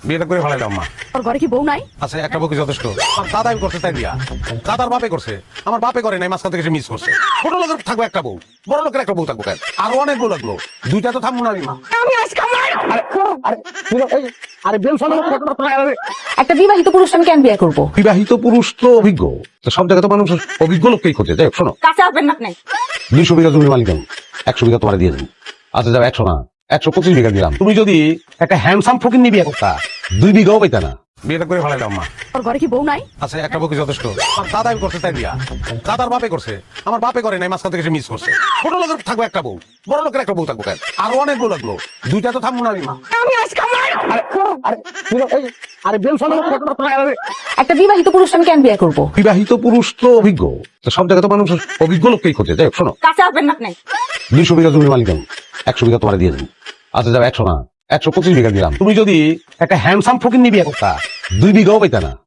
বিয়েটা করে ভালো আম্মা। ওর ঘরে কি বউ নাই? আচ্ছা, একটা বউকে যথেষ্ট। আমার দাদাই করছে তাই বিয়া, দাদার বাপে করছে, আমার বাপে করে নাই, মাঝখান থেকে সে মিস করছে। ছোট লোকের থাকবো একটা বউ, বড় লোকের একটা বউ থাকবো কেন? আরো অনেক বউ লাগলো, দুইটা তো থাকবো না আমি। মা আমি আজকে আরে বেল একটা বিবাহিত পুরুষ আমি কেন বিয়ে করবো? বিবাহিত পুরুষ তো অভিজ্ঞ, তো সব জায়গায় তো মানুষ অভিজ্ঞ লোককেই খোঁজে। যাই হোক, শোনো, কাছে আসবেন না আপনি। 200 বিঘা জমির মালিক আমি, 100 বিঘা তোমার দিয়ে দিন। আচ্ছা যাও, 100 না 125 বিঘা দিলাম। তুমি যদি একটা হ্যান্ডসাম ফকির নিয়ে বিয়ে করতা, 2 বিঘাও পাইতা না। বিয়েটা করে ভালো আম্মা। ওর ঘরে কি বউ নাই? আচ্ছা, একটা বউকে যথেষ্ট। আমার দাদাই করছে তাই বিয়া, দাদার বাপে করছে, আমার বাপে করে নাই, মাঝখান থেকে সে মিস করছে। ছোট লোকের থাকবো একটা বউ, বড় লোকের একটা বউ থাকবো কেন? আরো অনেক বউ লাগলো, দুইটা তো থাকবো না আমি। মা আমি আজকে আরে বেল একটা বিবাহিত পুরুষ আমি কেন বিয়ে করবো? বিবাহিত পুরুষ তো অভিজ্ঞ, তো সব জায়গায় তো মানুষ অভিজ্ঞ লোককেই খোঁজে। যাই হোক, শোনো, কাছে আসবেন না আপনি। 200 বিঘা জমির মালিক আমি, 100 বিঘা তোমার দিয়ে দিন। আচ্ছা যাও, 100 না 125 বিঘা দিলাম। তুমি যদি একটা হ্যান্ডসাম ফকির নিয়ে বিয়ে করতা, 2 বিঘাও পাইতা না।